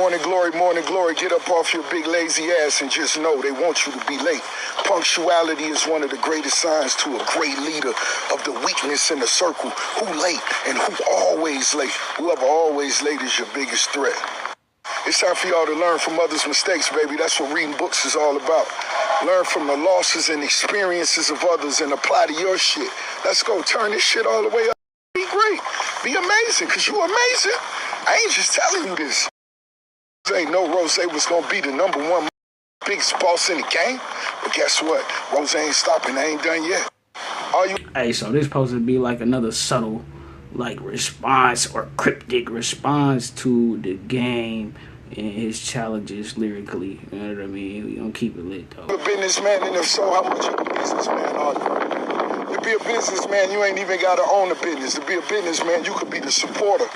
morning glory. Get up off your big lazy ass and just know they want you to be late. Punctuality is one of the greatest signs to a great leader of the weakness in the circle. Who late and who always late. Whoever always late is your biggest threat. It's time for y'all to learn from others' mistakes, baby. That's what reading books is all about. Learn from the losses and experiences of others and apply to your shit. Let's go. Turn this shit all the way up. Be great. Be amazing, because you amazing. I ain't just telling you this. Ain't no Rose was going to be the #1 biggest boss in the game. But guess what? Rose ain't stopping. I ain't done yet. Hey, so this supposed to be like another subtle, like, response or cryptic response to the game and his challenges lyrically. You know what I mean? We gonna keep it lit, though. You're a businessman, and if so, how much of a businessman are you? To be a businessman, you ain't even got to own a business. To be a businessman, you could be the supporter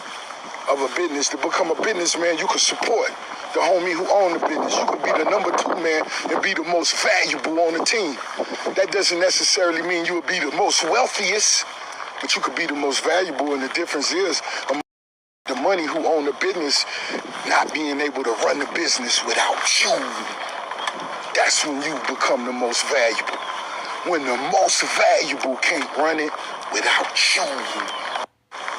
of a business. To become a businessman, you could support the homie who own the business. You could be the #2 man and be the most valuable on the team. That doesn't necessarily mean you would be the most wealthiest, but you could be the most valuable, and the difference is the money who own the business not being able to run the business without you. That's when you become the most valuable. When the most valuable can't run it without you.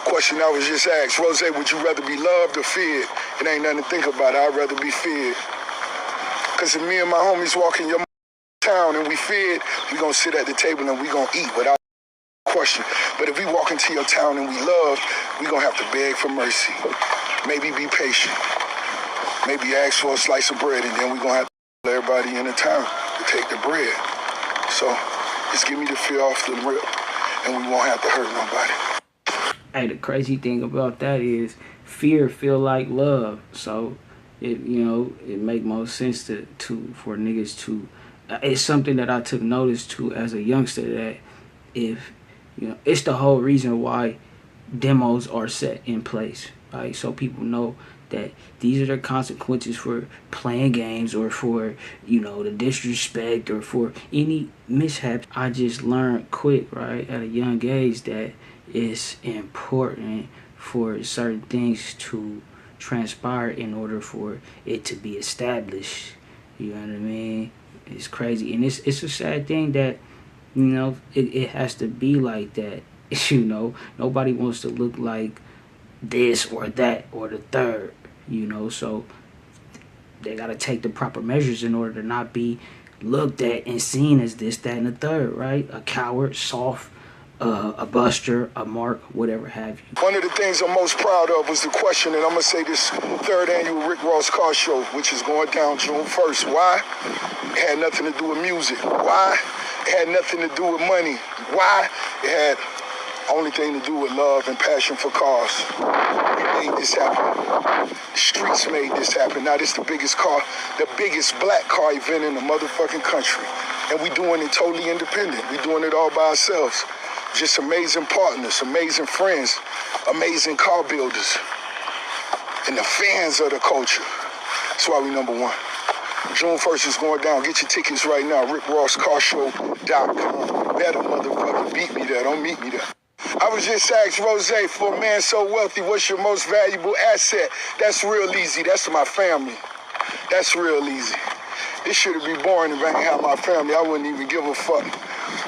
Question I was just asked, Rose, would you rather be loved or feared? It ain't nothing to think about. I'd rather be feared. Because if me and my homies walk in your town and we feared, we gonna sit at the table and we gonna eat without question. But if we walk into your town and we love, we gonna have to beg for mercy. Maybe be patient. Maybe ask for a slice of bread, and then we gonna have to tell everybody in the town to take the bread. So just give me the fear off the rip, and we won't have to hurt nobody. Hey, the crazy thing about that is fear feel like love. So it, you know, it make most sense for niggas to. It's something that I took notice to as a youngster, that if, you know, it's the whole reason why demos are set in place, right? So people know that these are the consequences for playing games, or for, you know, the disrespect, or for any mishaps. I just learned quick, right, at a young age, that it's important for certain things to transpire in order for it to be established. You know what I mean? It's crazy, and it's a sad thing that, you know, it has to be like that. You know, nobody wants to look like this or that or the third, you know, so they got to take the proper measures in order to not be looked at and seen as this, that, and the third, right? A coward, soft, a buster, a mark, whatever have you. One of the things I'm most proud of was the question, and I'm going to say this 3rd annual Rick Ross Car Show, which is going down June 1st. Why? It had nothing to do with music. Why? It had nothing to do with money. Why? It had only thing to do with love and passion for cars. We made this happen. The streets made this happen. Now this the biggest black car event in the motherfucking country. And we doing it totally independent. We doing it all by ourselves. Just amazing partners, amazing friends, amazing car builders, and the fans of the culture. That's why we #1. June 1st is going down. Get your tickets right now. RickRossCarShow.com. Better motherfucker beat me there. Don't meet me there. I was just asked, Rose, for a man so wealthy, what's your most valuable asset? That's real easy. That's my family. That's real easy. This shit'd be boring if I ain't have my family. I wouldn't even give a fuck.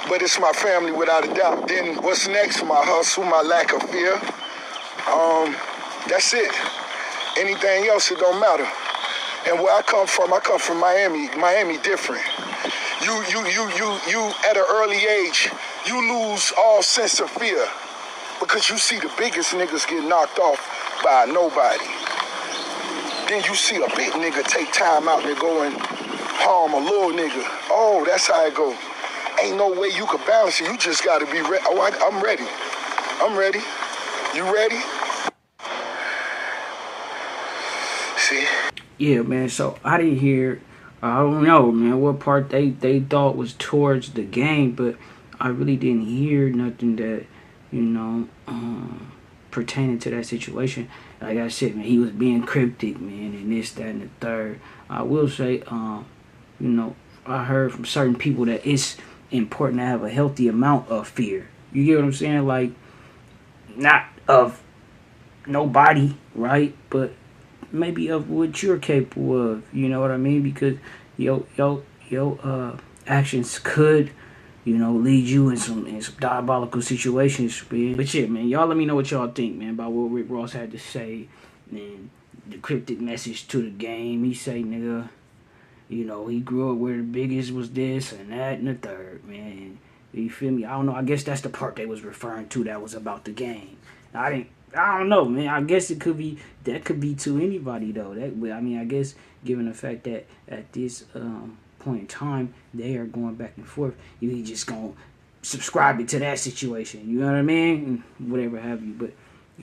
But it's my family without a doubt. Then what's next? My hustle, my lack of fear. That's it. Anything else, it don't matter. And where I come from Miami. Miami different. You at an early age, you lose all sense of fear because you see the biggest niggas get knocked off by nobody. Then you see a big nigga take time out to go and harm a little nigga. Oh, that's how it go. Ain't no way you could balance it. You just gotta be ready. Oh, I'm ready. I'm ready. You ready? See? Yeah, man, so I didn't hear, I don't know, man, what part they thought was towards the game, but I really didn't hear nothing that, you know, pertaining to that situation. Like I said, man, he was being cryptic, man, and this, that, and the third. I will say, you know, I heard from certain people that it's important to have a healthy amount of fear. You get what I'm saying? Like, not of nobody, right? But maybe of what you're capable of. You know what I mean? Because your actions could, lead you in some diabolical situations, man. But yeah, man, y'all let me know what y'all think, man, about what Rick Ross had to say, and the cryptic message to the game. He say, nigga, he grew up where the biggest was this and that and the third, man. You feel me? I don't know. I guess that's the part they was referring to that was about the game. I don't know, man. I guess that could be to anybody though. I guess given the fact that at this point in time they are going back and forth, you just gonna subscribe it to that situation. You know what I mean? Whatever have you. But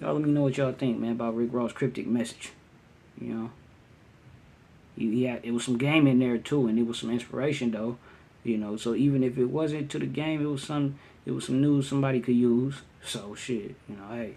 y'all let me know what y'all think, man, about Rick Ross' cryptic message. It was some game in there too, and it was some inspiration though. So even if it wasn't to the game, it was some news somebody could use. So shit, hey.